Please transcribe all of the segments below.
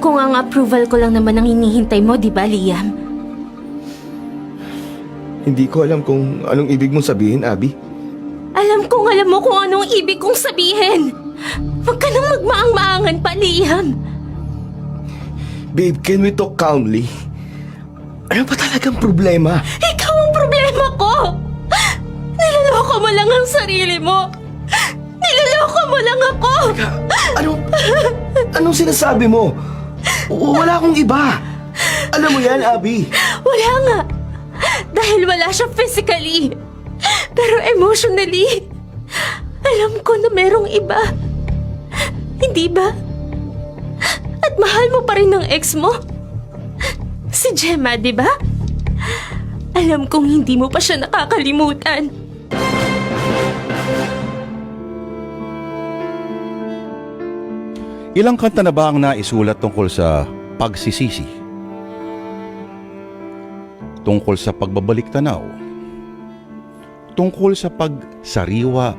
Kung ang approval ko lang naman ang hinihintay mo, di ba, Liam? Hindi ko alam kung anong ibig mong sabihin, Abby. Alam mo kung anong ibig kong sabihin. Huwag ka nang magmaang-maangan pa, Liam. Babe, can we talk calmly? Ano ba talagang problema? Ikaw ang problema ko! Niloloko mo lang ang sarili mo! Niloloko mo lang ako! Anong sinasabi mo? Wala akong iba. Alam mo yan, Abby. Wala nga. Dahil wala siya physically. Pero emotionally, alam ko na merong iba. Hindi ba? At mahal mo pa rin ng ex mo? Si Gemma, di ba? Alam kong hindi mo pa siya nakakalimutan. Ilang kanta na ba ang naisulat tungkol sa pagsisisi? Tungkol sa pagbabalik tanaw? Tungkol sa pagsariwa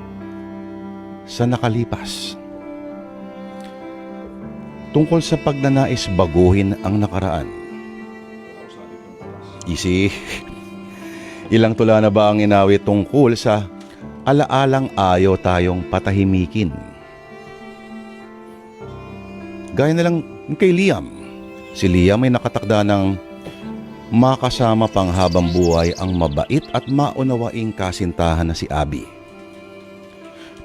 sa nakalipas? Tungkol sa pagnanais baguhin ang nakaraan? Ilang tula na ba ang inawit tungkol sa alaalang ayaw tayong patahimikin? Gaya na lang kay Liam. Si Liam ay nakatakda ng makasama pang habang buhay ang mabait at maunawaing kasintahan na si Abby.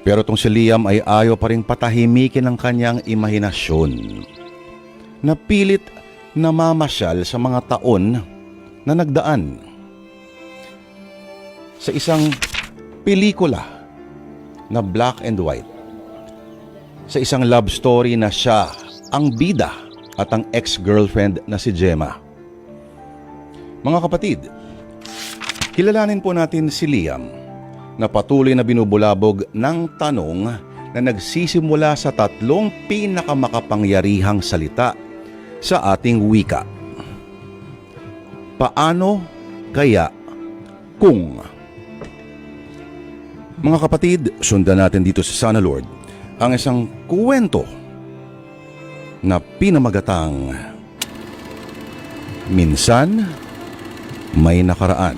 Pero tong si Liam ay ayaw pa rin patahimikin ang kanyang imahinasyon. Napilit na mamasyal sa mga taon na nagdaan. Sa isang pelikula na black and white. Sa isang love story na siya ang bida at ang ex-girlfriend na si Gemma. Mga kapatid, kilalanin po natin si Liam na patuloy na binubulabog ng tanong na nagsisimula sa tatlong pinakamakapangyarihang salita sa ating wika. Paano kaya kung? Mga kapatid, sundan natin dito sa Sana Lord ang isang kwento na pinamagatang Minsan May Nakaraan.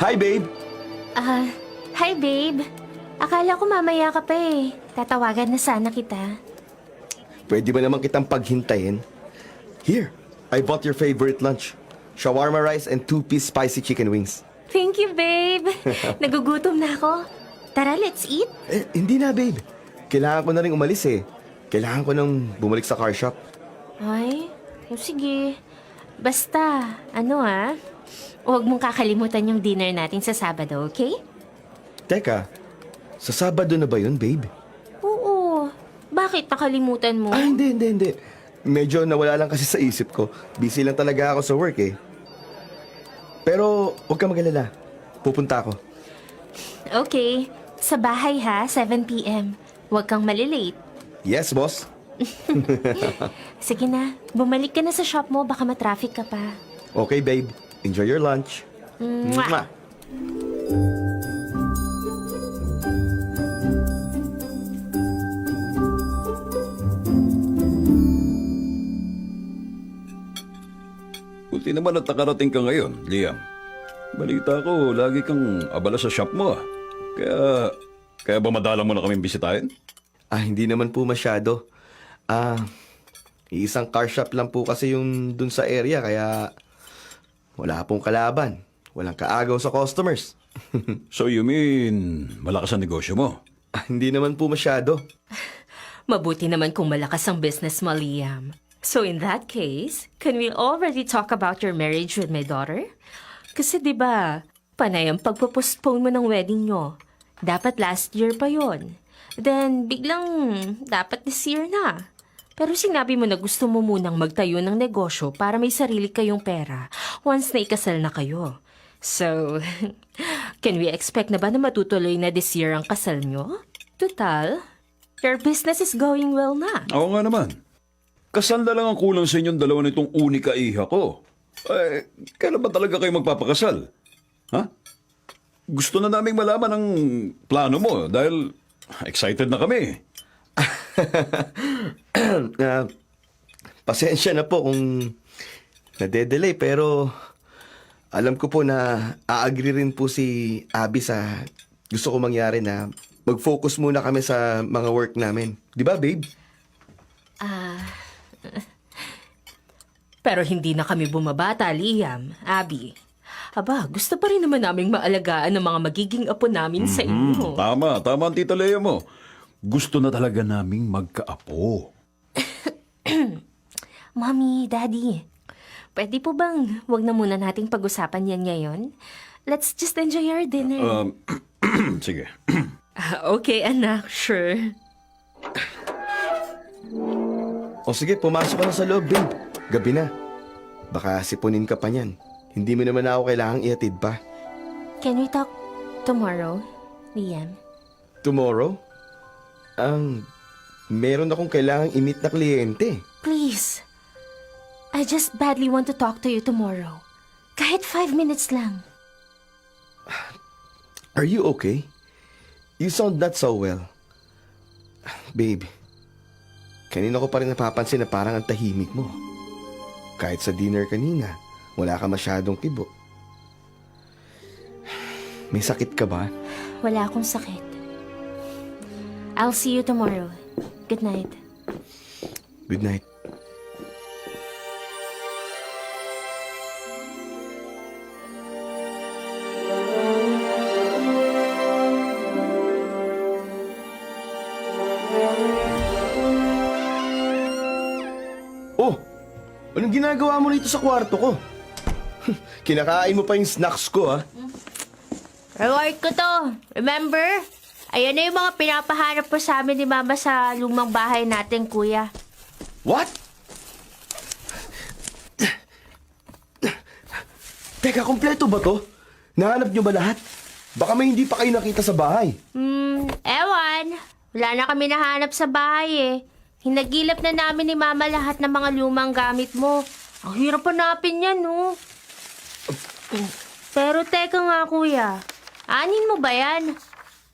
Hi, babe. Hi babe. Akala ko mamaya ka pa eh. Tatawagan na sana kita. Pwede ba naman kitang paghintayin? Here, I bought your favorite lunch. Shawarma rice and 2-piece spicy chicken wings. Thank you, babe. Nagugutom na ako. Tara, let's eat. Hindi na, babe. Kailangan ko na rin umalis eh. Kailangan ko nang bumalik sa car shop. Ay, sige. Basta, huwag mong kakalimutan yung dinner natin sa Sabado, okay? Teka, sa Sabado na ba yun, babe? Oo. Bakit nakalimutan mo? Hindi. Medyo nawala lang kasi sa isip ko. Busy lang talaga ako sa work eh. Pero huwag ka mag-alala. Pupunta ako. Okay. Sa bahay ha, 7 p.m. Huwag kang malilate. Yes, boss. Sige na, bumalik ka na sa shop mo, baka matraffic ka pa. Okay, babe. Enjoy your lunch. Mwah! Mwah. Buti naman at nakarating ka ngayon, Liam. Balita ko, lagi kang abala sa shop mo ah. Kaya ba madalang mo na kaming bisitahin? Hindi naman po masyado. Isang car shop lang po kasi yung dun sa area, kaya wala pong kalaban. Walang kaagaw sa customers. So you mean, malakas ang negosyo mo? Hindi naman po masyado. Mabuti naman kung malakas ang business mo, Liam. So in that case, can we already talk about your marriage with my daughter? Kasi 'di ba, panay ang pagpo-postpone mo ng wedding nyo. Dapat last year pa yon. Then biglang dapat this year na. Pero sinabi mo na gusto mo munang magtayo ng negosyo para may sarili kayong pera once na ikasal na kayo. So, can we expect na ba na matutuloy na this year ang kasal nyo? Total, your business is going well na. Oo nga naman. Kasal na lang ang kulang sa inyong dalawa nitong unika iha ko. Kailan ba talaga kayo magpapakasal? Ha? Gusto na naming malaman ang plano mo dahil excited na kami. Pasensya na po kung nade-delay pero alam ko po na a-agree rin po si Abby sa gusto ko mangyari na mag-focus muna kami sa mga work namin. Di ba, babe? Pero hindi na kami bumabata, Liam, Abby. Aba, gusto pa rin naman naming maalagaan ang mga magiging apo namin sa inyo. Tama ang tita Lea mo. Gusto na talaga naming magkaapo. Mommy, Daddy, pwede po bang wag na muna nating pag-usapan yan ngayon? Let's just enjoy our dinner. Sige. Okay, anak, sure. O sige, pumasok ka na sa loob, babe. Gabi na. Baka sipunin ka pa niyan. Hindi mo naman ako kailangang ihatid pa. Can we talk tomorrow, Liam? Tomorrow? Meron akong kailangang i-meet na kliyente. Please. I just badly want to talk to you tomorrow. Kahit 5 minutes lang. Are you okay? You sound not so well. Babe, kanina ko pa rin napapansin na parang ang tahimik mo. Kahit sa dinner kanina, wala ka masyadong kibo. May sakit ka ba? Wala akong sakit. I'll see you tomorrow. Good night. Good night. Oh! Anong ginagawa mo rito sa kwarto ko? Kinakain mo pa yung snacks ko, ha? Reward ko to. Remember? Ayan na yung mga pinapahanap po sa amin ni Mama sa lumang bahay natin, Kuya. What? Teka, kompleto ba to? Nahanap nyo ba lahat? Baka may hindi pa kayo nakita sa bahay. Ewan. Wala na kami nahanap sa bahay eh. Hinagilap na namin ni Mama lahat ng mga lumang gamit mo. Ang hirap hanapin yan, no? Pero teka nga, Kuya. Anin mo ba yan?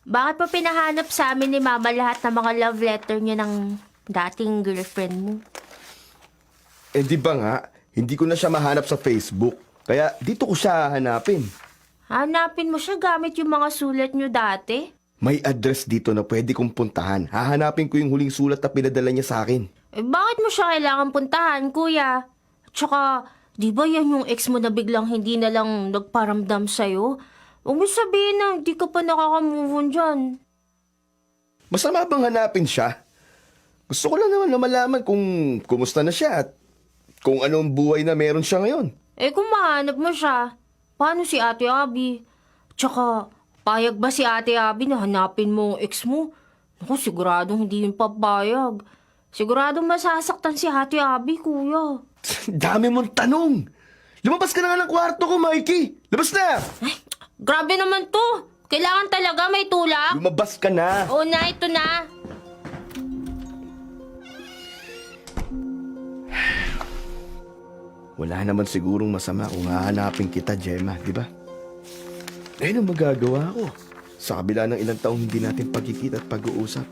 Bakit pa pinahanap sa amin ni Mama lahat ng mga love letter niya ng dating girlfriend mo? Eh di ba nga, hindi ko na siya mahanap sa Facebook. Kaya dito ko siya hanapin. Hanapin mo siya gamit yung mga sulat niyo dati? May address dito na pwede kong puntahan. Hahanapin ko yung huling sulat na pinadala niya sa akin. Eh, bakit mo siya kailangan puntahan, Kuya? Tsaka, di ba yan yung ex mo na biglang hindi na lang nagparamdam sa'yo? Huwag mo sabihin na di ka pa nakaka-move on dyan. Masama bang hanapin siya? Gusto ko lang naman na malaman kung kumusta na siya at kung anong buhay na meron siya ngayon. Eh kung mahanap mo siya, paano si Ate Abby? Tsaka, payag ba si Ate Abby na hanapin mo ang ex mo? Naku, siguradong hindi yung papayag. Siguradong masasaktan si Ate Abby, Kuya. Dami mong tanong. Lumabas ka na nga ng kwarto ko, Mikey. Labas na! Ay, grabe naman to. Kailangan talaga may tulak. Lumabas ka na. Oo na, ito na. Wala naman sigurong masama kung hahanapin kita, Gemma, di ba? Ayun ang magagawa ko. Sa kabila ng ilang taong hindi natin pagkikita at pag-uusap,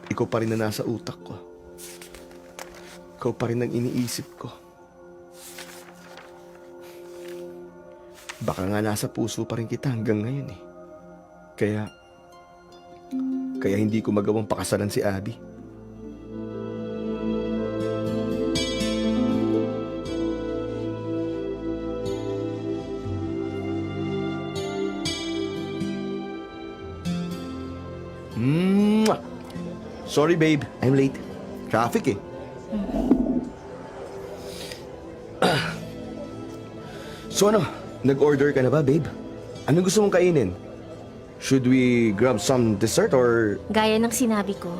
ikaw pa rin na nasa utak ko. Ikaw pa rin ang iniisip ko. Baka nga nasa puso pa rin kita hanggang ngayon eh. Kaya hindi ko magawang pakasalan si Abby. Sorry babe, I'm late. Traffic eh. So ano, nag-order ka na ba babe? Anong gusto mong kainin? Should we grab some dessert or... Gaya ng sinabi ko,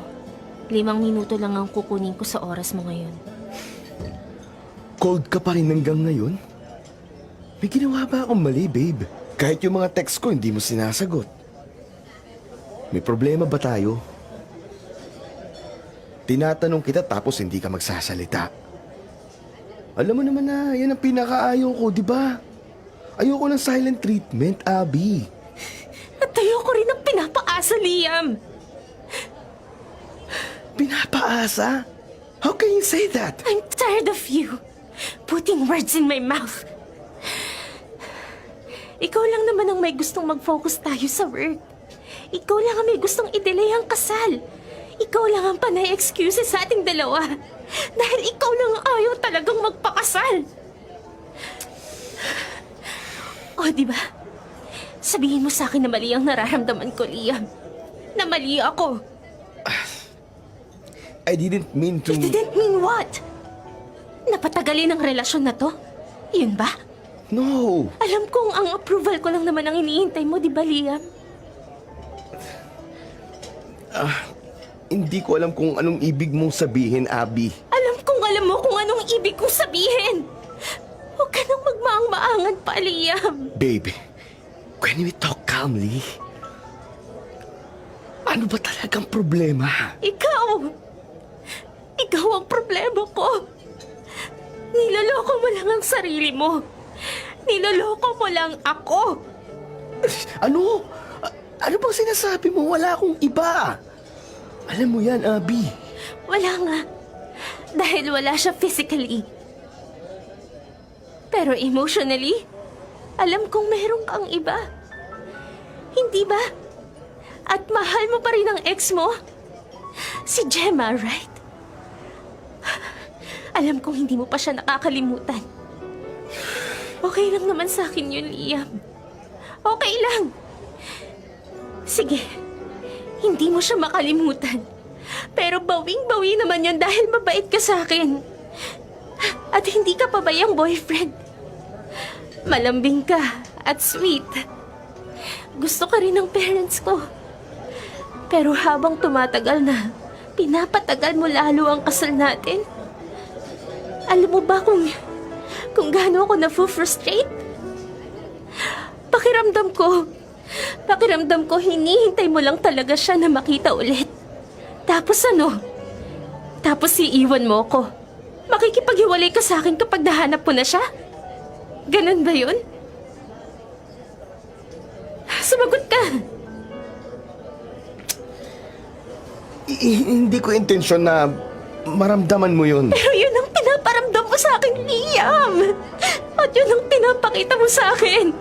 5 minuto lang ang kukunin ko sa oras mo ngayon. Cold ka pa rin hanggang ngayon? May ginawa ba akong mali babe? Kahit yung mga text ko hindi mo sinasagot. May problema ba tayo? Tinatanong kita tapos hindi ka magsasalita. Alam mo naman na yan ang pinakaayaw ko, di ba? Ayoko ng silent treatment, Abby. At ayoko rin ng pinapaasa, Liam. Pinapaasa? How can you say that? I'm tired of you putting words in my mouth. Ikaw lang naman ang may gustong mag-focus tayo sa work. Ikaw lang ang may gustong i-delay ang kasal. Ikaw lang ang panay excuses sa ating dalawa. Dahil ikaw lang ang ayaw talagang magpakasal. O, di ba? Sabihin mo sa akin na mali ang nararamdaman ko, Liam. Na mali ako. I didn't mean to... You didn't mean what? Napatagalin ang relasyon na to? Yun ba? No! Alam kong ang approval ko lang naman ang iniintay mo, di ba, Liam? Hindi ko alam kung anong ibig mong sabihin, Abby. Alam mo kung anong ibig kong sabihin. Huwag ka nang magmaang-maangan pa, Liam. Babe, can we talk calmly? Ano ba talagang problema? Ikaw ang problema ko. Niloloko mo lang ang sarili mo. Niloloko mo lang ako. Ano? Ano bang sinasabi mo? Wala akong iba. Alam mo yan, Abby. Wala nga. Dahil wala siya physically. Pero emotionally, alam kong meron kang iba. Hindi ba? At mahal mo pa rin ang ex mo? Si Gemma, right? Alam kong hindi mo pa siya nakakalimutan. Okay lang naman sa akin yun, Liam. Okay lang. Sige, hindi mo siya makalimutan. Pero bawing-bawi naman yun dahil mabait ka sa akin. At hindi ka pabayang boyfriend. Malambing ka at sweet. Gusto ka rin ng parents ko. Pero habang tumatagal na, pinapatagal mo lalo ang kasal natin. Alam mo ba kung gaano ako na-frustrate? Pakiramdam ko hinihintay mo lang talaga siya na makita ulit. Tapos ano? Tapos iiwan mo ko. Makikipaghiwalay ka sa akin kapag nahanap mo na siya? Ganun ba yun? Sumagot ka. Hindi ko intensyon na maramdaman mo yun. Pero yun ang pinaparamdam mo sa akin, Liam. At yun ang pinapakita mo sa akin.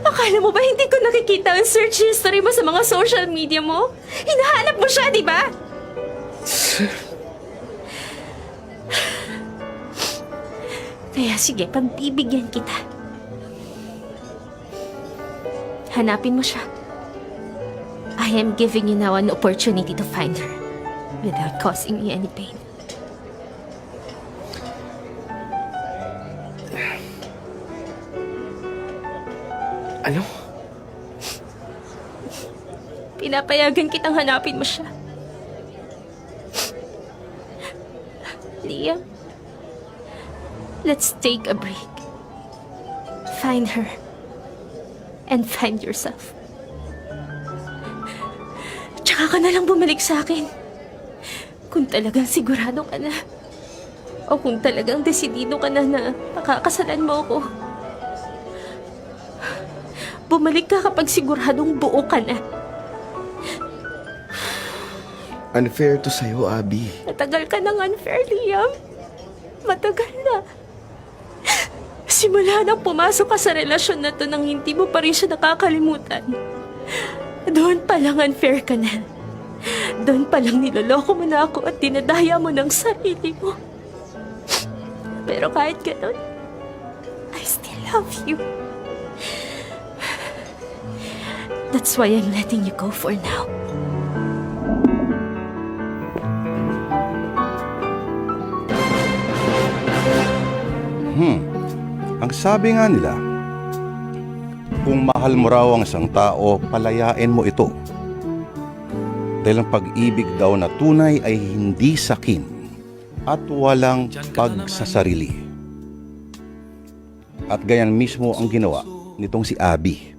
Akala mo ba hindi ko nakikita ang search history mo sa mga social media mo? Hinahanap mo siya, di ba? Kaya sige, pagbibigyan kita. Hanapin mo siya. I am giving you now an opportunity to find her without causing me any pain. Ano? Pinapayagan kitang hanapin mo siya. Liam, let's take a break. Find her. And find yourself. Tsaka ka na lang bumalik sa akin. Kung talagang sigurado ka na. O kung talagang desidido ka na na makakasalan mo ako. Bumalik ka kapag siguradong buo ka na. Unfair to sa'yo, Abby. Matagal ka nang unfair, Liam. Matagal na. Simula nang pumasok ka sa relasyon na to nang hindi mo pa rin siya nakakalimutan. Doon pa lang unfair ka na. Doon pa lang niloloko mo na ako at dinadaya mo ng sarili mo. Pero kahit ganun, I still love you. That's why I'm letting you go for now. Ang sabi nga nila, kung mahal mo raw ang isang tao, palayain mo ito. Dahil ang pag-ibig daw na tunay ay hindi sakin at walang pagsasarili. At ganyan mismo ang ginawa nitong si Abby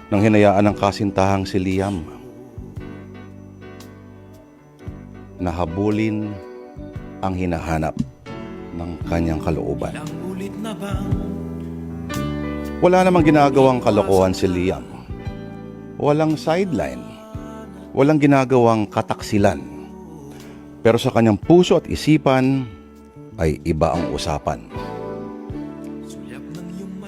nang hinayaan ng kasintahang si Liam. Nahabulin ang hinahanap ng kanyang kalooban. Wala namang ginagawang kalokohan si Liam. Walang sideline. Walang ginagawang kataksilan. Pero sa kanyang puso at isipan ay iba ang usapan.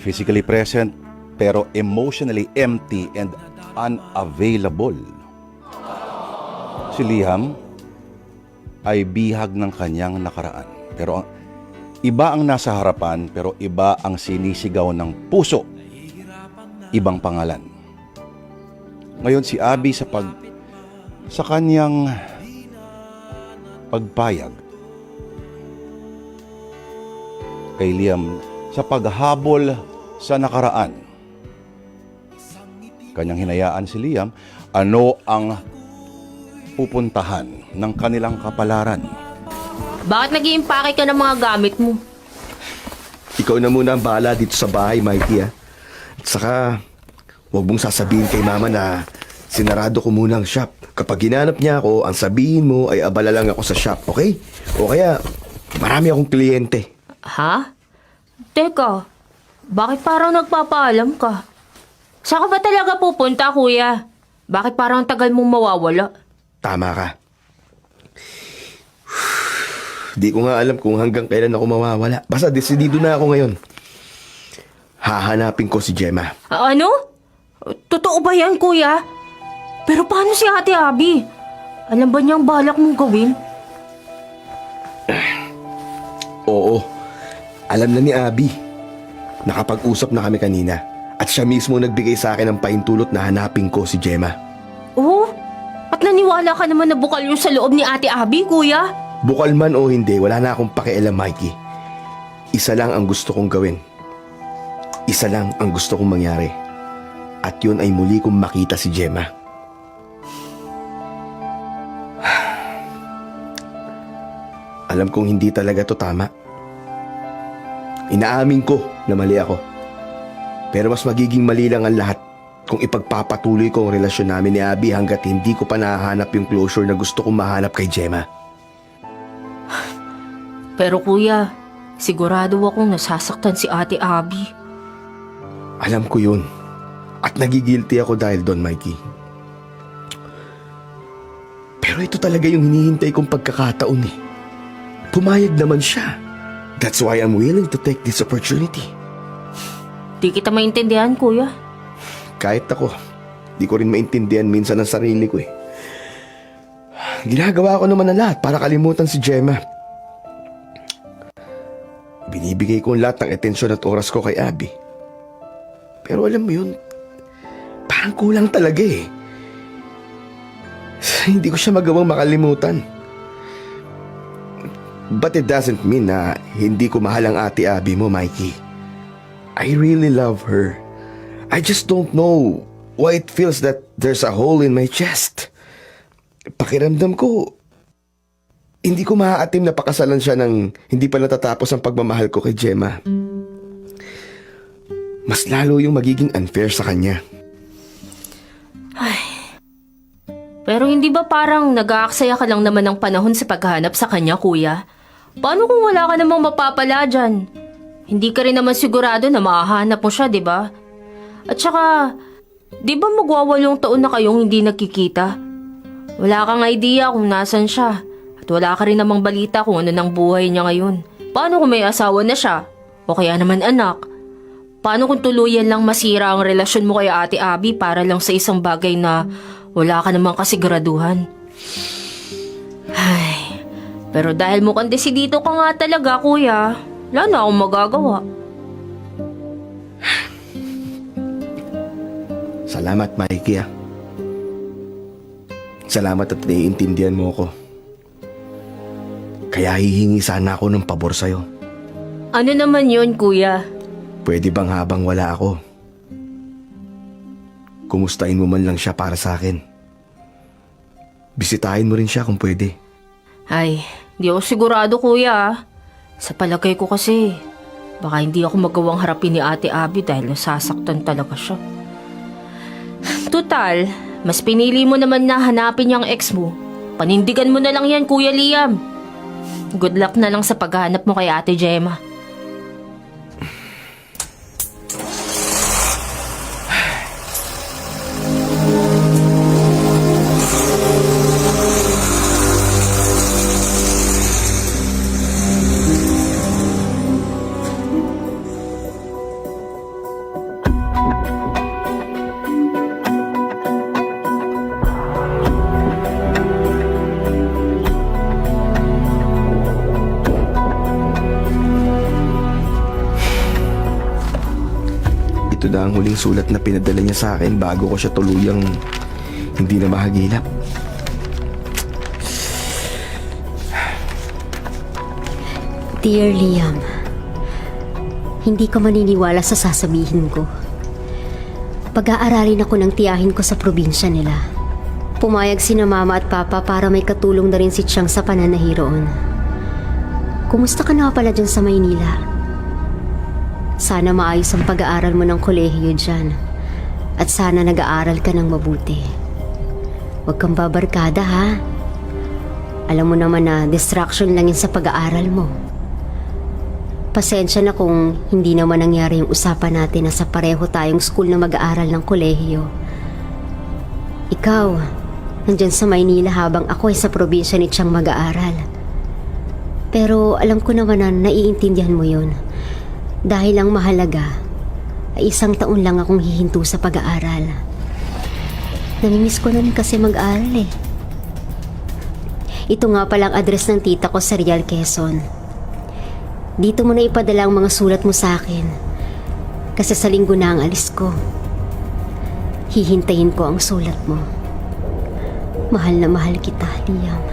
Physically present pero emotionally empty and unavailable. Si Liam ay bihag ng kanyang nakaraan. Pero iba ang nasa harapan pero iba ang sinisigaw ng puso. Ibang pangalan. Ngayon si Abby sa kanyang pagpayag kay Liam sa paghabol sa nakaraan. Kanyang hinayaan si Liam ano ang pupuntahan ng kanilang kapalaran. Bakit nag-iimpake ka ng mga gamit mo? Ikaw na muna ang bahala dito sa bahay, Mikey, ah. At saka, huwag mong sasabihin kay mama na sinarado ko muna ang shop. Kapag ginanap niya ako, ang sabihin mo ay abala lang ako sa shop, okay? O kaya, marami akong kliyente. Ha? Teka, bakit parang nagpapaalam ka? Saan ka ba talaga pupunta, kuya? Bakit parang tagal mong mawawala? Tama ka. Di ko nga alam kung hanggang kailan ako mawawala. Basta desidido na ako ngayon. Hahanapin ko si Gemma. Ano? Totoo ba yan, kuya? Pero paano si Ate Abby? Alam ba niyang balak mong gawin? Oo. Alam na ni Abby. Nakapag-usap na kami kanina. At siya mismo nagbigay sa akin ng paintulot na hanapin ko si Gemma. Oo? At naniwala ka naman na bukal yung sa loob ni Ate Abby, kuya? Bukal man o hindi, wala na akong pakialam, Mikey. Isa lang ang gusto kong gawin. Isa lang ang gusto kong mangyari. At yun ay muli kong makita si Gemma. Alam kong hindi talaga to tama. Inaamin ko na mali ako. Pero mas magiging mali lang ang lahat kung ipagpapatuloy ko ang relasyon namin ni Abby hanggat hindi ko pa nahahanap yung closure na gusto kong mahanap kay Gemma. Pero kuya, sigurado akong nasasaktan si Ate Abby. Alam ko yun. At nagigilty ako dahil doon, Mikey. Pero ito talaga yung hinihintay kong pagkakataon eh. Pumayag naman siya. That's why I'm willing to take this opportunity. Di kita maintindihan, kuya. Kahit ako, di ko rin maintindihan minsan ang sarili ko eh. Ginagawa ko naman ang lahat para kalimutan si Gemma. Binibigay ko ang lahat ng atensyon at oras ko kay Abby. Pero alam mo yun, parang kulang talaga eh. Hindi ko siya magawang makalimutan. But it doesn't mean na hindi ko mahal ang Ate Abby mo, Mikey. I really love her. I just don't know why it feels that there's a hole in my chest. Pakiramdam ko, hindi ko maaatim na pakasalan siya ng hindi pa natatapos ang pagmamahal ko kay Gemma. Mas lalo yung magiging unfair sa kanya. Pero hindi ba parang nag-aaksaya ka lang naman ng panahon sa paghahanap sa kanya, kuya? Paano kung wala ka namang mapapala dyan? Hindi ka rin naman sigurado na mahahanap mo siya, di ba? At saka, di ba magwawalong taon na kayong hindi nagkikita? Wala kang idea kung nasan siya. At wala ka rin namang balita kung ano ng buhay niya ngayon. Paano kung may asawa na siya? O kaya naman anak? Paano kung tuluyan lang masira ang relasyon mo kay Ate Abby para lang sa isang bagay na wala ka namang kasiguraduhan? Ay, pero dahil mukhang desidido ka nga talaga, kuya, wala na akong magagawa. Salamat, Mikey. Salamat at naiintindihan mo ko. Kaya hihingi sana ako ng pabor sa'yo. Ano naman yun, kuya? Pwede bang habang wala ako, kumustahin mo man lang siya para sa akin? Bisitahin mo rin siya kung pwede. Ay, di ako sigurado, kuya. Sa palagay ko kasi, baka hindi ako magawang harapin ni Ate Abby dahil nasasaktan talaga siya. Tutal, mas pinili mo naman na hanapin niyang ex mo. Panindigan mo na lang yan, Kuya Liam. Good luck na lang sa paghahanap mo kay Ate Gemma. Ito na ang huling sulat na pinadala niya sa akin bago ko siya tuluyang hindi na mahagilap. Dear Liam, hindi ka maniniwala sa sasabihin ko. Pag-aaralin ako ng tiyahin ko sa probinsya nila. Pumayag sina mama at papa para may katulong na rin si Chang sa pananahi roon. Kumusta ka na pala dyan sa Maynila? Sana maayos ang pag-aaral mo ng kolehiyo dyan. At sana nag-aaral ka ng mabuti. Huwag kang babarkada ha. Alam mo naman na distraction lang yun sa pag-aaral mo. Pasensya na kung hindi naman nangyari yung usapan natin na sa pareho tayong school na mag-aaral ng kolehiyo. Ikaw, nandyan sa Maynila habang ako ay sa probinsya ni Chang mag-aaral. Pero alam ko naman na naiintindihan mo yun. Dahil ang mahalaga ay 1 taon lang akong hihinto sa pag-aaral. Namimiss ko na rin kasi mag-aaral eh. Ito nga palang address ng tita ko sa Real, Quezon. Dito mo na ipadala ang mga sulat mo sa akin. Kasi sa linggo na ang alis ko. Hihintayin ko ang sulat mo. Mahal na mahal kita, Liam.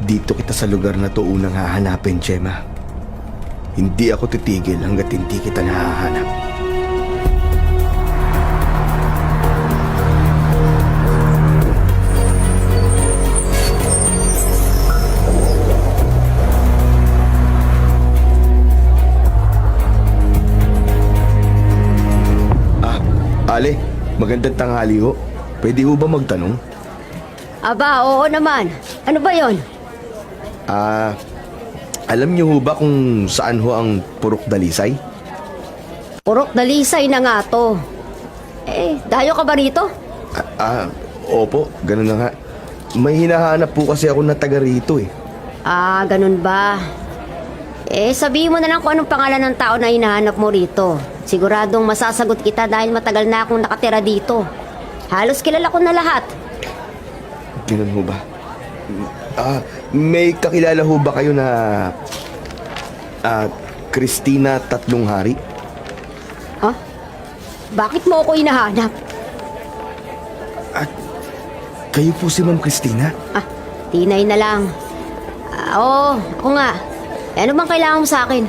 Dito kita sa lugar na to unang hahanapin, Gemma. Hindi ako titigil hanggat hindi kita nahahanap. Ale, magandang tanghali ho. Pwede ho ba magtanong? Aba, oo naman. Ano ba yon? Alam niyo ho ba kung saan ho ang Purok Dalisay? Purok Dalisay na nga to. Dayo ka ba rito? Opo, ganun na nga. May hinahanap po kasi ako na taga rito eh. Ganun ba? Sabihin mo na lang kung anong pangalan ng tao na hinahanap mo rito. Siguradong masasagot kita dahil matagal na akong nakatira dito. Halos kilala ko na lahat. Ganun ho ba? May kakilala ho ba kayo na Christina Tatlong Hari? Ha? Bakit mo ako hinahanap? Kayo po si Ma'am Christina? Tinay na lang. Oo, ako nga. Ano bang kailangan mo sa akin?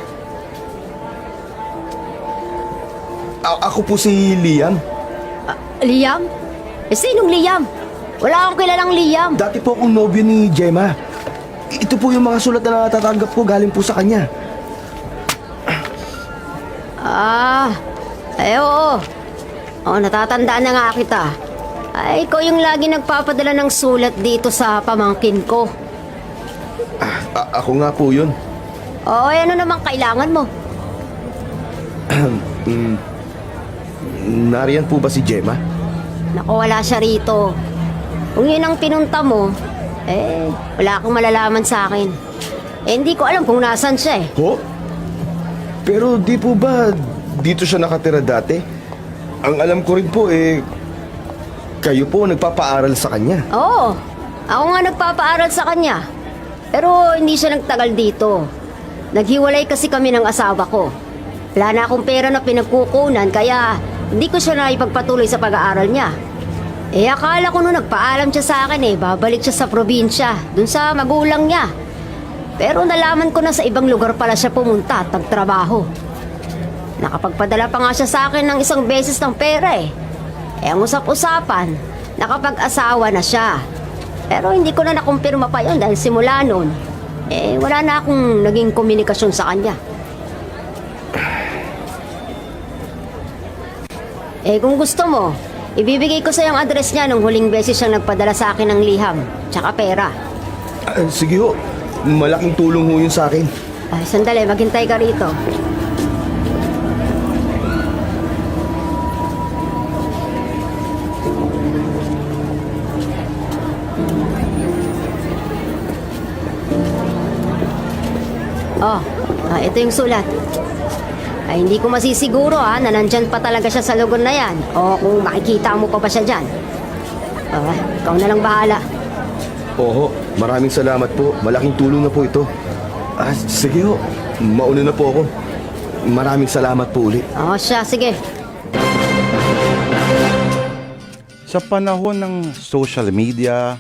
Ako po si Liam. Liam? Sinong Liam? Wala akong kilalang Liam. Dati po akong nobyo ni Gemma. Ito po yung mga sulat na natatanggap ko galing po sa kanya. Oo. Natatandaan na nga kita. Ikaw yung lagi nagpapadala ng sulat dito sa pamangkin ko. Ako nga po yun. Ano namang kailangan mo? Nariyan po ba si Gemma? Naku, wala siya rito. Kung yun ang pinunta mo, wala kang malalaman sa akin. Hindi ko alam kung nasan siya eh. Ho? Pero di po ba dito siya nakatira dati? Ang alam ko rin po kayo po nagpapaaral sa kanya. Oo, ako nga nagpapaaral sa kanya. Pero hindi siya nagtagal dito. Naghiwalay kasi kami ng asawa ko. Wala na akong pera na pinagkukunan kaya hindi ko siya naipagpatuloy sa pag-aaral niya. Akala ko nung nagpaalam siya sa akin babalik siya sa probinsya, dun sa magulang niya. Pero nalaman ko na sa ibang lugar pala siya pumunta at nagtrabaho. Nakapagpadala pa nga siya sa akin ng 1 beses ng pera ang usap-usapan, nakapag-asawa na siya. Pero hindi ko na nakumpirma pa yun dahil simula noon, wala na akong naging komunikasyon sa kanya. Kung gusto mo, ibibigay ko sa yung address niya nung huling beses siyang nagpadala sa akin ng liham, tsaka pera. Sige ho, malaking tulong ho yun sa akin. Sandali, maghintay ka rito. Ito yung sulat. Hindi ko masisiguro na nandyan pa talaga siya sa lugar na yan o kung makikita mo pa ba siya dyan. Ikaw na lang bahala. Oo, maraming salamat po. Malaking tulong na po ito. Sige ho, mauna na po ako. Maraming salamat po ulit. Sige. Sa panahon ng social media,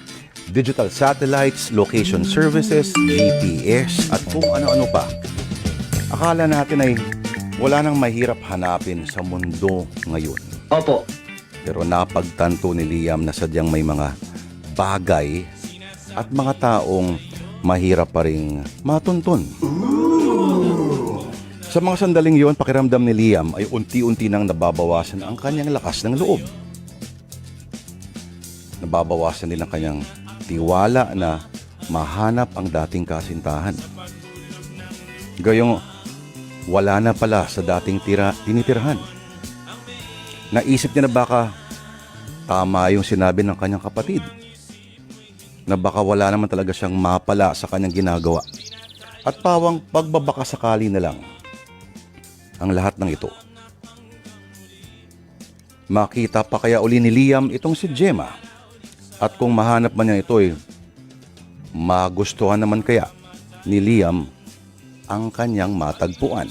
digital satellites, location services, GPS, at kung ano-ano pa, akala natin ay wala nang mahirap hanapin sa mundo ngayon. Opo. Pero napagtanto ni Liam na sadyang may mga bagay at mga taong mahirap pa ring matuntun. Sa mga sandaling yon, pakiramdam ni Liam ay unti-unti nang nababawasan ang kanyang lakas ng loob. Nababawasan din ang kanyang tiwala na mahanap ang dating kasintahan. Gayong wala na pala sa dating tinitirhan. Naisip niya na baka tama yung sinabi ng kanyang kapatid, na baka wala naman talaga siyang mapala sa kanyang ginagawa, at pawang pagbabaka sakali na lang ang lahat ng ito. Makita pa kaya uli ni Liam itong si Gemma, at kung mahanap man niya ito magustuhan naman kaya ni Liam ang kanyang matagpuan.